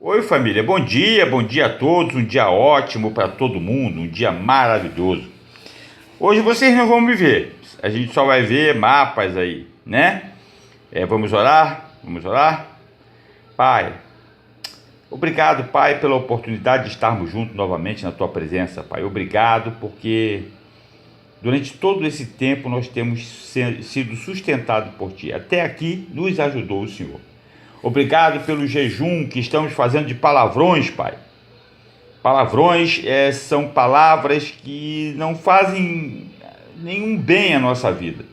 Oi, família, bom dia a todos, um dia ótimo para todo mundo, um dia maravilhoso. Hoje vocês não vão me ver, a gente só vai ver mapas aí, né? Vamos orar? Vamos orar? Pai, obrigado, Pai, pela oportunidade de estarmos juntos novamente na Tua presença, Pai. Obrigado porque durante todo esse tempo nós temos sido sustentados por Ti. Até aqui nos ajudou o Senhor. Obrigado pelo jejum que estamos fazendo de palavrões, Pai. Palavrões são palavras que não fazem nenhum bem à nossa vida.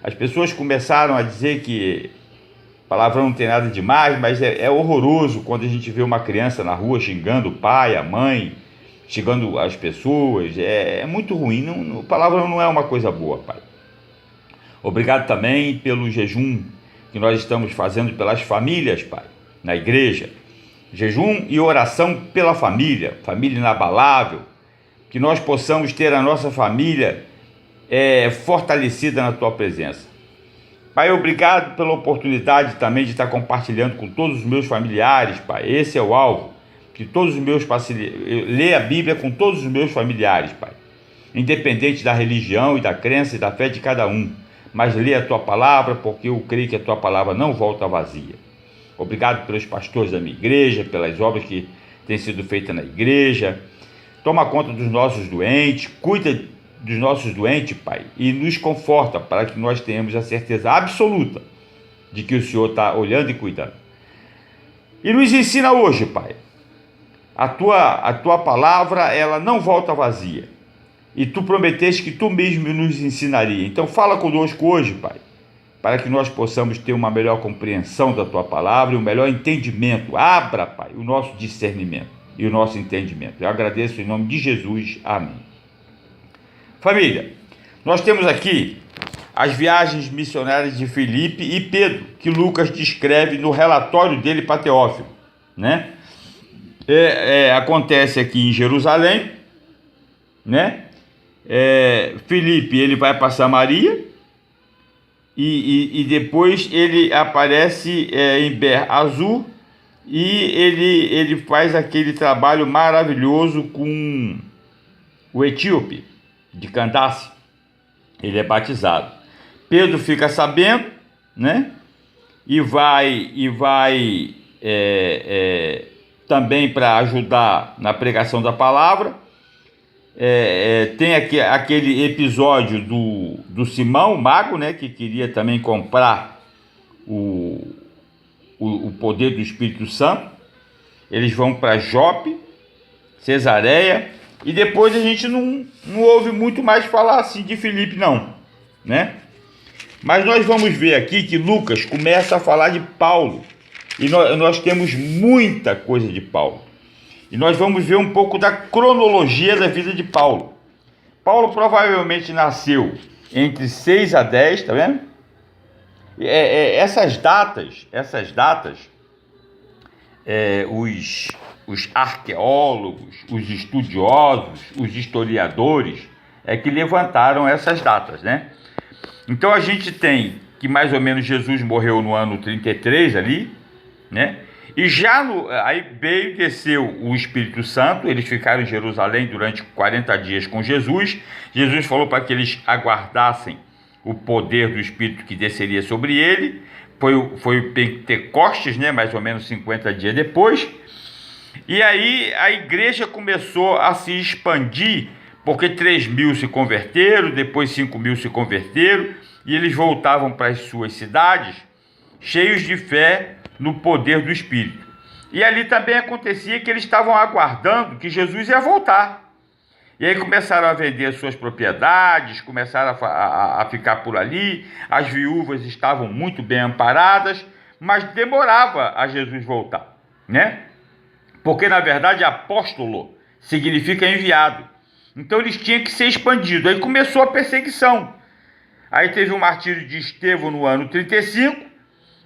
As pessoas começaram a dizer que palavrão não tem nada demais, mas é horroroso quando a gente vê uma criança na rua xingando o pai, a mãe, xingando as pessoas. É muito ruim. O palavrão não é uma coisa boa, Pai. Obrigado também pelo jejum que nós estamos fazendo pelas famílias, Pai, na igreja. Jejum e oração pela família inabalável, que nós possamos ter a nossa família fortalecida na Tua presença. Pai, obrigado pela oportunidade também de estar compartilhando com todos os meus familiares, Pai. Esse é o alvo, que todos os meus lê a Bíblia com todos os meus familiares, Pai. Independente da religião e da crença e da fé de cada um. Mas lê a Tua palavra, porque eu creio que a Tua palavra não volta vazia. Obrigado pelos pastores da minha igreja, pelas obras que têm sido feitas na igreja. Toma conta dos nossos doentes, cuida dos nossos doentes, Pai, e nos conforta para que nós tenhamos a certeza absoluta de que o Senhor está olhando e cuidando. E nos ensina hoje, Pai. A tua palavra, ela não volta vazia. E Tu prometeste que Tu mesmo nos ensinaria. Então fala conosco hoje, Pai, para que nós possamos ter uma melhor compreensão da Tua palavra e um melhor entendimento. Abra, Pai, o nosso discernimento e o nosso entendimento. Eu agradeço em nome de Jesus. Amém. Família, nós temos aqui as viagens missionárias de Filipe e Pedro, que Lucas descreve no relatório dele para Teófilo, né? Acontece aqui em Jerusalém, né? Filipe, ele vai para Samaria e depois ele aparece em Ber Azur e ele faz aquele trabalho maravilhoso com o etíope de Candace. Ele é batizado. Pedro fica sabendo, né? E vai também para ajudar na pregação da palavra. Tem aquele episódio do Simão, mago, né, que queria também comprar o poder do Espírito Santo. Eles vão para Jope, Cesareia, e depois a gente não ouve muito mais falar assim de Filipe, não, né? Mas nós vamos ver aqui que Lucas começa a falar de Paulo, e nós temos muita coisa de Paulo. E nós vamos ver um pouco da cronologia da vida de Paulo. Paulo provavelmente nasceu entre 6 a 10, tá vendo? Essas datas, os arqueólogos, os estudiosos, os historiadores, que levantaram essas datas, né? Então a gente tem que mais ou menos Jesus morreu no ano 33 ali, né? E aí desceu o Espírito Santo, eles ficaram em Jerusalém durante 40 dias com Jesus. Jesus falou para que eles aguardassem o poder do Espírito que desceria sobre ele. Foi o Pentecostes, né? Mais ou menos 50 dias depois. E aí a igreja começou a se expandir, porque 3.000 se converteram, depois 5.000 se converteram, e eles voltavam para as suas cidades, cheios de fé no poder do Espírito. E ali também acontecia que eles estavam aguardando que Jesus ia voltar. E aí começaram a vender as suas propriedades, começaram a ficar por ali, as viúvas estavam muito bem amparadas, mas demorava a Jesus voltar, né? Porque, na verdade, apóstolo significa enviado. Então, eles tinham que ser expandidos. Aí começou a perseguição. Aí teve o martírio de Estevão no ano 35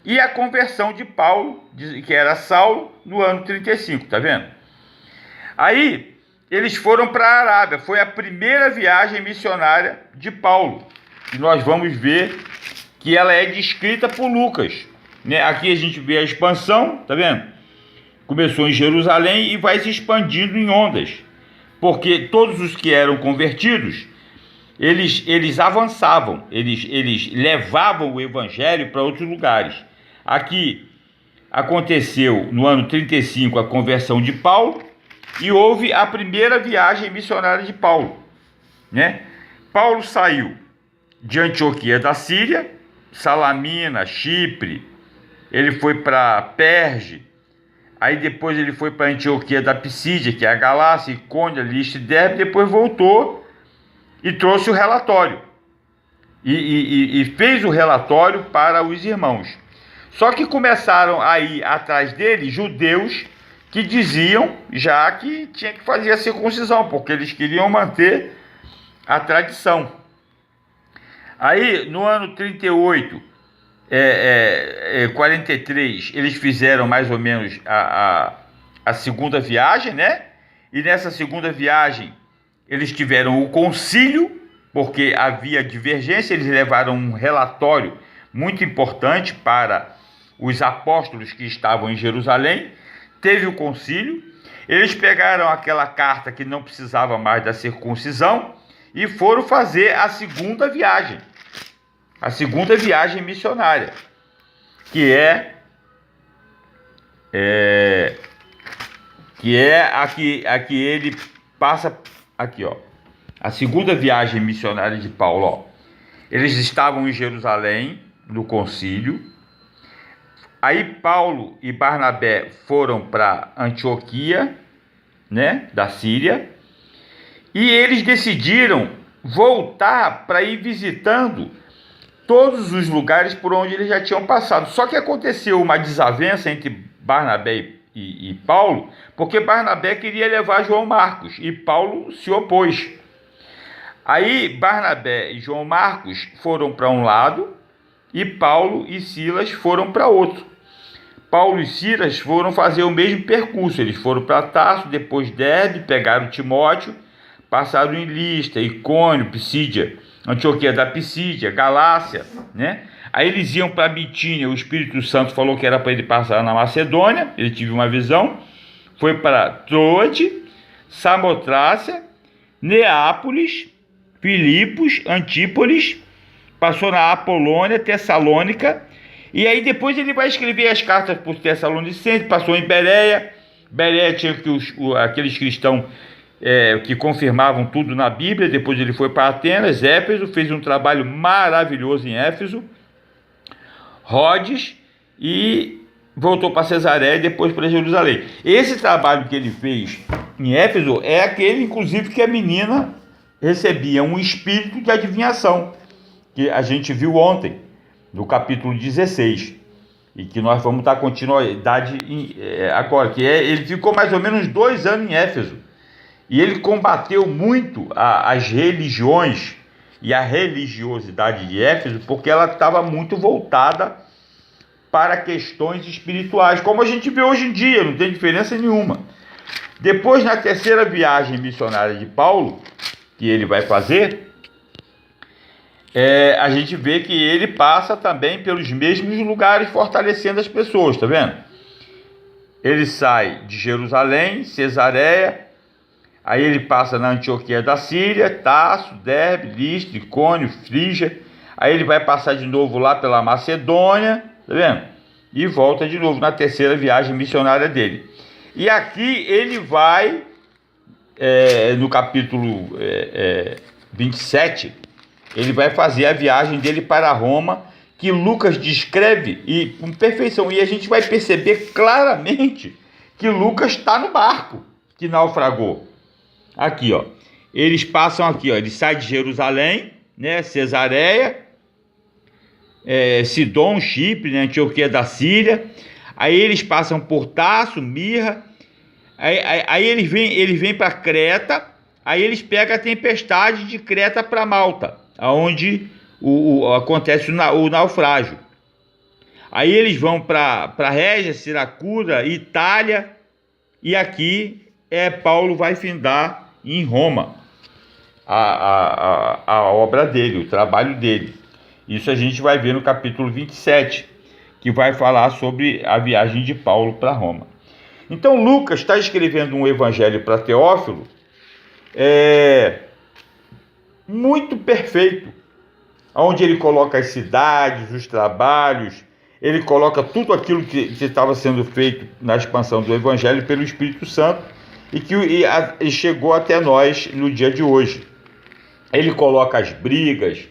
e a conversão de Paulo, que era Saulo, no ano 35, tá vendo? Aí, eles foram para a Arábia. Foi a primeira viagem missionária de Paulo. E nós vamos ver que ela é descrita por Lucas, né? Aqui a gente vê a expansão, tá vendo? começou em Jerusalém e vai se expandindo em ondas, porque todos os que eram convertidos, eles avançavam, eles levavam o evangelho para outros lugares. Aqui aconteceu no ano 35 a conversão de Paulo e houve a primeira viagem missionária de Paulo, né? Paulo saiu de Antioquia da Síria, Salamina, Chipre, ele foi para Perge, aí depois ele foi para Antioquia da Pisídia, que é a Galácia, Icônia, Listra e Derbe, depois voltou e trouxe o relatório, e fez o relatório para os irmãos. Só que começaram a ir atrás dele judeus que diziam já que tinha que fazer a circuncisão, porque eles queriam manter a tradição. Aí, no ano 38, 43, eles fizeram mais ou menos a segunda viagem, né? E nessa segunda viagem, eles tiveram o concílio, porque havia divergência, eles levaram um relatório muito importante para os apóstolos que estavam em Jerusalém, teve o concílio, eles pegaram aquela carta que não precisava mais da circuncisão e foram fazer a segunda viagem missionária, que é a que ele passa aqui, ó. A segunda viagem missionária de Paulo, ó. Eles estavam em Jerusalém, no concílio. Aí Paulo e Barnabé foram para Antioquia, né, da Síria. E eles decidiram voltar para ir visitando todos os lugares por onde eles já tinham passado. Só que aconteceu uma desavença entre Barnabé e Paulo, porque Barnabé queria levar João Marcos e Paulo se opôs. Aí Barnabé e João Marcos foram para um lado e Paulo e Silas foram para outro. Paulo e Silas foram fazer o mesmo percurso, eles foram para Tarso, depois Derbe, pegaram Timóteo, passaram em Listra, Icônio, Pisídia, Antioquia da Pisídia, Galácia, né? Aí eles iam para Bitínia, o Espírito Santo falou que era para ele passar na Macedônia, ele teve uma visão, foi para Troade, Samotrácia, Neápolis, Filipos, Antípolis, passou na Apolônia, Tessalônica, e aí depois ele vai escrever as cartas para os Tessalonicenses, passou em Bereia. Bereia tinha aqueles cristãos que confirmavam tudo na Bíblia. Depois ele foi para Atenas, Éfeso, fez um trabalho maravilhoso em Éfeso, Rhodes, e voltou para Cesareia e depois para Jerusalém. Esse trabalho que ele fez em Éfeso é aquele, inclusive, que a menina recebia um espírito de adivinhação, que a gente viu ontem, no capítulo 16, e que nós vamos dar continuidade agora, ele ficou mais ou menos 2 anos em Éfeso, e ele combateu muito as religiões e a religiosidade de Éfeso, porque ela estava muito voltada para questões espirituais, como a gente vê hoje em dia, não tem diferença nenhuma. Depois, na terceira viagem missionária de Paulo, que ele vai fazer, a gente vê que ele passa também pelos mesmos lugares, fortalecendo as pessoas, tá vendo? Ele sai de Jerusalém, Cesareia, aí ele passa na Antioquia da Síria, Tarso, Derbe, Listra, Icônio, Frígia, aí ele vai passar de novo lá pela Macedônia, tá vendo? E volta de novo na terceira viagem missionária dele. E aqui ele vai, no capítulo 27, ele vai fazer a viagem dele para Roma, que Lucas descreve e com perfeição. E a gente vai perceber claramente que Lucas está no barco que naufragou. Aqui, ó. Eles passam aqui, ó. Ele sai de Jerusalém, né? Cesareia, Sidom, Chipre, né? Antioquia da Síria. Aí eles passam por Tarso, Mirra. Aí eles vêm para Creta. Aí eles pegam a tempestade de Creta para Malta, onde acontece o naufrágio. Aí eles vão para Régia, Siracusa, Itália, e aqui Paulo vai findar em Roma a obra dele, o trabalho dele. Isso a gente vai ver no capítulo 27, que vai falar sobre a viagem de Paulo para Roma. Então Lucas está escrevendo um evangelho para Teófilo muito perfeito, onde ele coloca as cidades, os trabalhos, ele coloca tudo aquilo que estava sendo feito na expansão do evangelho pelo Espírito Santo e que chegou até nós no dia de hoje. Ele coloca as brigas.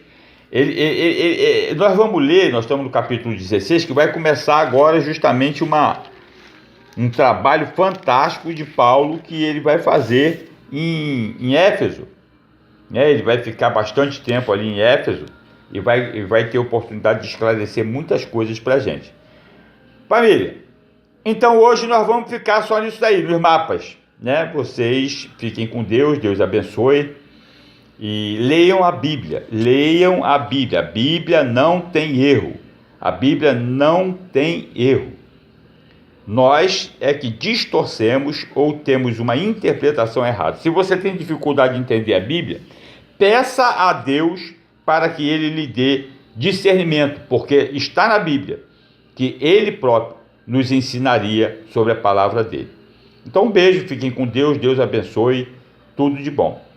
Nós vamos ler, nós estamos no capítulo 16, que vai começar agora justamente um trabalho fantástico de Paulo que ele vai fazer em Éfeso. Ele vai ficar bastante tempo ali em Éfeso e vai ter oportunidade de esclarecer muitas coisas para a gente. Família, então hoje nós vamos ficar só nisso daí, nos mapas. Vocês fiquem com Deus, Deus abençoe. E leiam a Bíblia, a Bíblia não tem erro, a Bíblia não tem erro. Nós é que distorcemos ou temos uma interpretação errada. Se você tem dificuldade de entender a Bíblia, peça a Deus para que Ele lhe dê discernimento, porque está na Bíblia que Ele próprio nos ensinaria sobre a palavra dele. Então um beijo, fiquem com Deus, Deus abençoe, tudo de bom.